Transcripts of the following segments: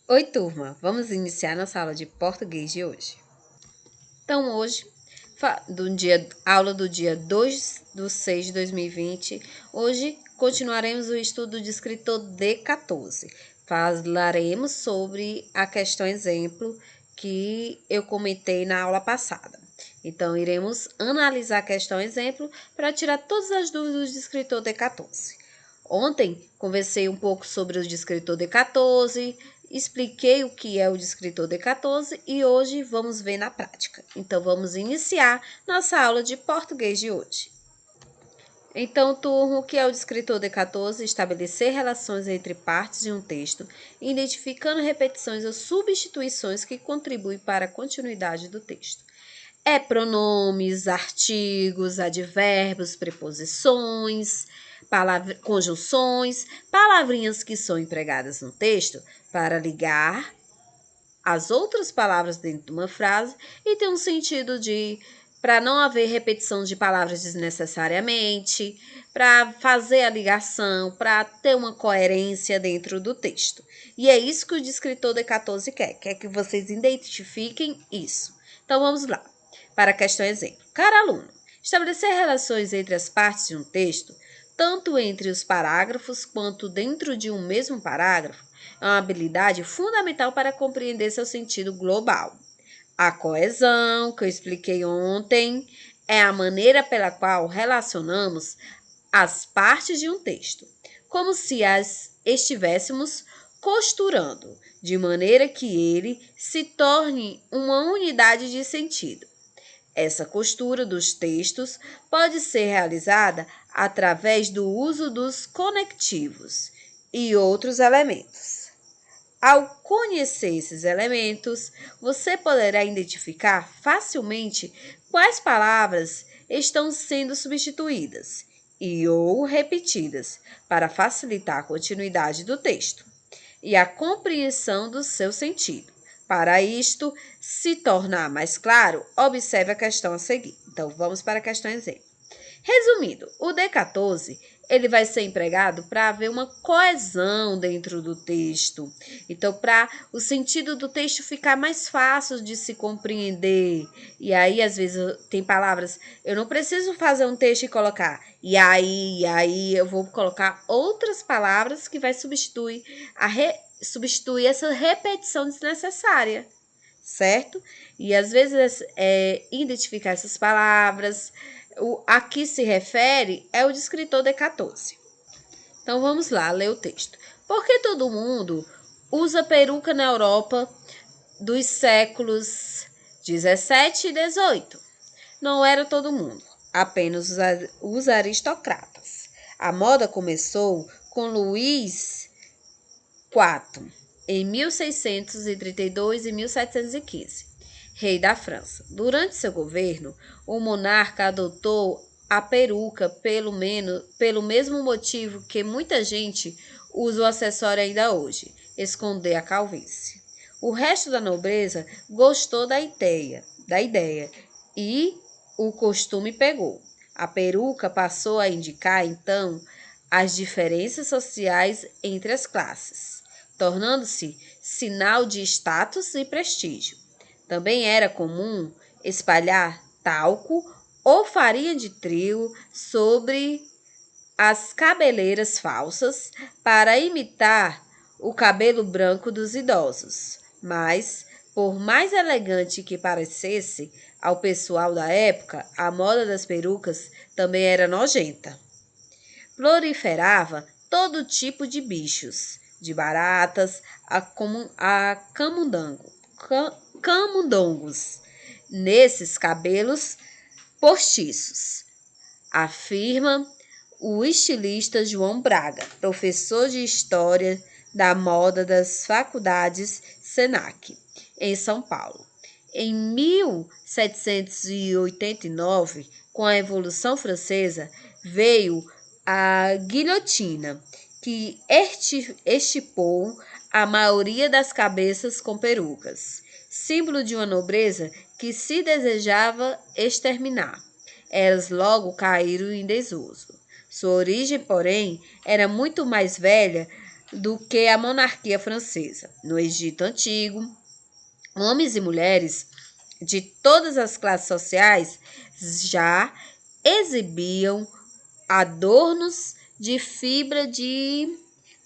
Oi, turma! Vamos iniciar nossa aula de português de hoje. Então, hoje, aula do dia 2/6/2020, hoje continuaremos o estudo de escritor D14. Falaremos sobre a questão exemplo que eu comentei na aula passada. Então, iremos analisar a questão exemplo para tirar todas as dúvidas do escritor D14. Ontem, conversei um pouco sobre o descritor D14, expliquei o que é o descritor D14 e hoje vamos ver na prática. Então, vamos iniciar nossa aula de português de hoje. Então, turma, o que é o descritor D14? Estabelecer relações entre partes de um texto, identificando repetições ou substituições que contribuem para a continuidade do texto. É pronomes, artigos, advérbios, preposições, conjunções, palavrinhas que são empregadas no texto para ligar as outras palavras dentro de uma frase e ter um sentido para não haver repetição de palavras desnecessariamente, para fazer a ligação, para ter uma coerência dentro do texto. E é isso que o descritor D14 quer que vocês identifiquem isso. Então, vamos lá. Para a questão exemplo. Caro aluno, estabelecer relações entre as partes de um texto, tanto entre os parágrafos quanto dentro de um mesmo parágrafo, é uma habilidade fundamental para compreender seu sentido global. A coesão, que eu expliquei ontem, é a maneira pela qual relacionamos as partes de um texto, como se as estivéssemos costurando, de maneira que ele se torne uma unidade de sentido. Essa costura dos textos pode ser realizada através do uso dos conectivos e outros elementos. Ao conhecer esses elementos, você poderá identificar facilmente quais palavras estão sendo substituídas e ou repetidas para facilitar a continuidade do texto e a compreensão do seu sentido. Para isto se tornar mais claro, observe a questão a seguir. Então, vamos para a questão exemplo. Resumindo, o D14 ele vai ser empregado para haver uma coesão dentro do texto. Então, para o sentido do texto ficar mais fácil de se compreender. E aí, às vezes, tem palavras, eu não preciso fazer um texto e colocar e aí, eu vou colocar outras palavras que vai substituir essa repetição desnecessária, certo? E às vezes identificar essas palavras, a que se refere é o descritor D14. Então vamos lá, ler o texto. Por que todo mundo usa peruca na Europa dos séculos 17 e 18? Não era todo mundo, apenas os aristocratas. A moda começou com Luís IV, em 1632 e 1715, rei da França. Durante seu governo, o monarca adotou a peruca pelo mesmo motivo que muita gente usa o acessório ainda hoje, esconder a calvície. O resto da nobreza gostou da ideia e o costume pegou. A peruca passou a indicar, então, as diferenças sociais entre as classes, tornando-se sinal de status e prestígio. Também era comum espalhar talco ou farinha de trigo sobre as cabeleiras falsas para imitar o cabelo branco dos idosos. Mas, por mais elegante que parecesse ao pessoal da época, a moda das perucas também era nojenta. Proliferava todo tipo de bichos, de baratas a camundongos, nesses cabelos postiços, afirma o estilista João Braga, professor de História da Moda das Faculdades Senac, em São Paulo. Em 1789, com a Revolução Francesa, veio a guilhotina, que extirpou a maioria das cabeças com perucas. símbolo de uma nobreza que se desejava exterminar. Elas logo caíram em desuso. Sua origem, porém, era muito mais velha do que a monarquia francesa. No Egito Antigo, homens e mulheres de todas as classes sociais já exibiam adornos de fibra de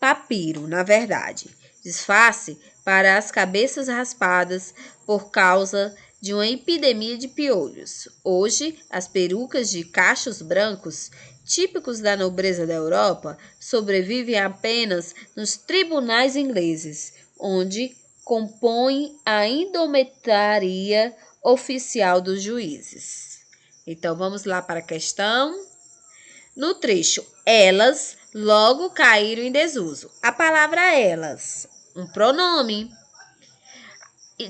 papiro, na verdade, disfarce para as cabeças raspadas por causa de uma epidemia de piolhos. Hoje, as perucas de cachos brancos, típicos da nobreza da Europa, sobrevivem apenas nos tribunais ingleses, onde compõem a indumentaria oficial dos juízes. Então, vamos lá para a questão. No trecho, elas logo caíram em desuso. A palavra elas, um pronome,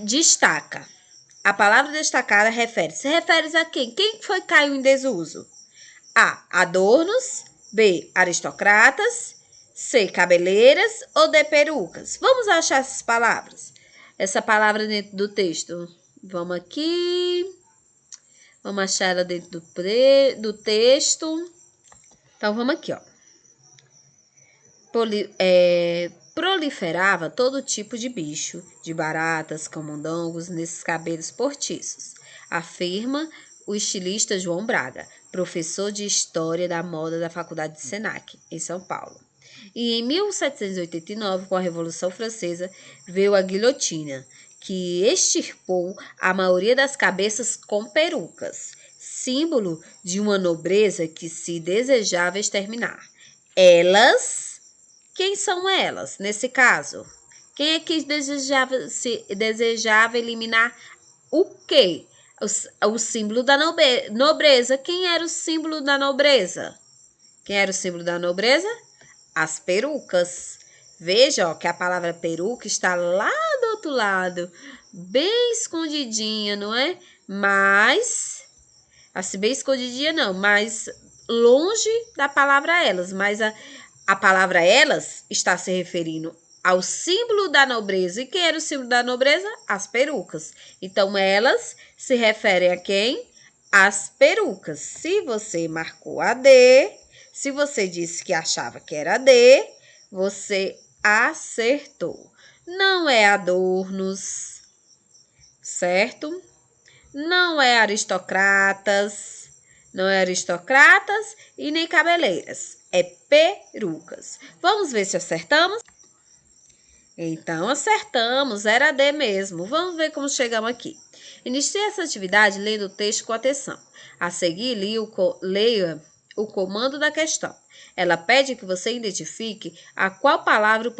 destaca. A palavra destacada refere-se a quem? Quem foi que caiu em desuso? A. Adornos. B. Aristocratas. C. Cabeleiras ou D. Perucas. Vamos achar essas palavras. Essa palavra dentro do texto. Vamos aqui. Vamos achar ela dentro do texto. Então, vamos aqui, ó. Proliferava todo tipo de bicho, de baratas, camundongos, nesses cabelos postiços, afirma o estilista João Braga, professor de História da Moda da Faculdade de Senac, em São Paulo. E em 1789, com a Revolução Francesa, veio a guilhotina, que extirpou a maioria das cabeças com perucas, símbolo de uma nobreza que se desejava exterminar. Elas, quem são elas nesse caso? Quem é que desejava eliminar o quê? O símbolo da nobreza. Quem era o símbolo da nobreza? Quem era o símbolo da nobreza? As perucas. Veja, ó, que a palavra peruca está lá do outro lado, bem escondidinha, não é? Mas, assim, bem escondidinha não, mas longe da palavra elas. Mas a palavra elas está se referindo ao símbolo da nobreza. E quem era o símbolo da nobreza? As perucas. Então, elas se referem a quem? As perucas. Se você marcou a D, se você disse que achava que era D, você acertou. Não é adornos, certo? Não é aristocratas, não é aristocratas e nem cabeleiras. É perucas. Vamos ver se acertamos? Então, acertamos, era D mesmo. Vamos ver como chegamos aqui. Inicie essa atividade lendo o texto com atenção. A seguir, leia o comando da questão. Ela pede que você identifique a qual palavra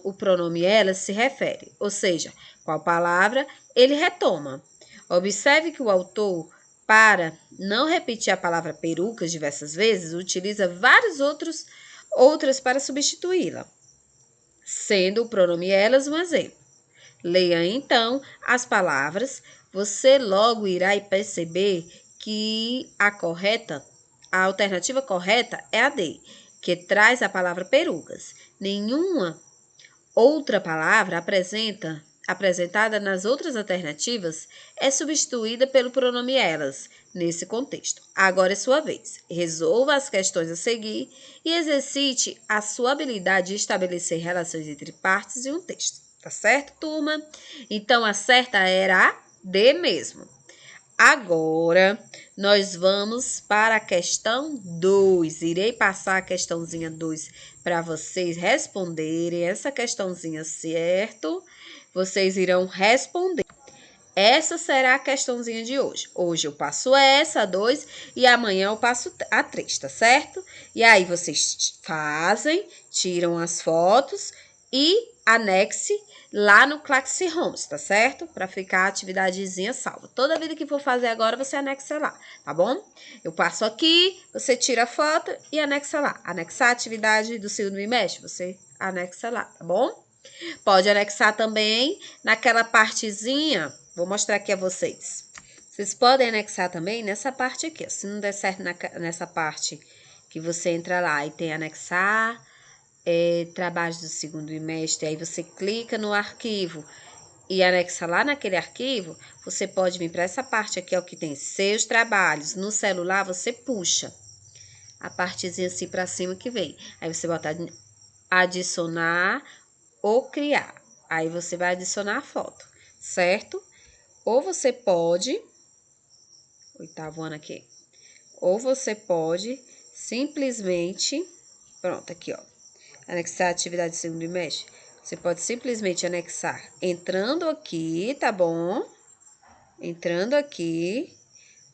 o pronome ela se refere, ou seja, qual palavra ele retoma. Observe que o autor, para não repetir a palavra perucas diversas vezes, utiliza outras para substituí-la, sendo o pronome elas um exemplo. Leia então as palavras, você logo irá perceber que a alternativa correta é a D, que traz a palavra perucas. Nenhuma outra palavra apresentada nas outras alternativas é substituída pelo pronome elas, nesse contexto. Agora é sua vez. Resolva as questões a seguir e exercite a sua habilidade de estabelecer relações entre partes e um texto. Tá certo, turma? Então, a certa era a D mesmo. Agora, nós vamos para a questão 2. Irei passar a questãozinha 2 para vocês responderem essa questãozinha, certo? Vocês irão responder. Essa será a questãozinha de hoje. Hoje eu passo essa, a 2, e amanhã eu passo a 3, tá certo? E aí vocês fazem, tiram as fotos e anexe lá no Claxi Homes, tá certo? Para ficar a atividadezinha salva. Toda vida que for fazer agora, você anexa lá, tá bom? Eu passo aqui, você tira a foto e anexa lá. Anexar a atividade do segundo bimestre, você anexa lá, tá bom? Pode anexar também naquela partezinha, vou mostrar aqui a vocês. Vocês podem anexar também nessa parte aqui, ó. Se não der certo nessa parte que você entra lá e tem anexar trabalhos do segundo bimestre, aí você clica no arquivo e anexa lá naquele arquivo, você pode vir para essa parte aqui, ó, que tem seus trabalhos. No celular, você puxa a partezinha assim para cima que vem. Aí você bota adicionar ou criar. Aí você vai adicionar a foto, certo? Ou você pode, oitavo ano aqui, ou você pode simplesmente, pronto, aqui, ó, anexar a atividade de segundo bimestre. Você pode simplesmente anexar entrando aqui, tá bom? Entrando aqui,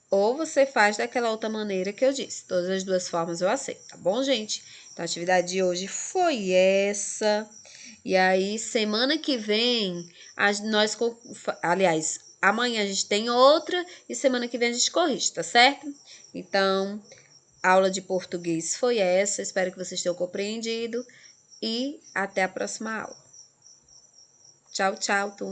ou você faz daquela outra maneira que eu disse. Todas as duas formas eu aceito, tá bom, gente? Então, a atividade de hoje foi essa. E aí, semana que vem, aliás, amanhã a gente tem outra e semana que vem a gente corrige, tá certo? Então, a aula de português foi essa. Espero que vocês tenham compreendido e até a próxima aula. Tchau, tchau, turma.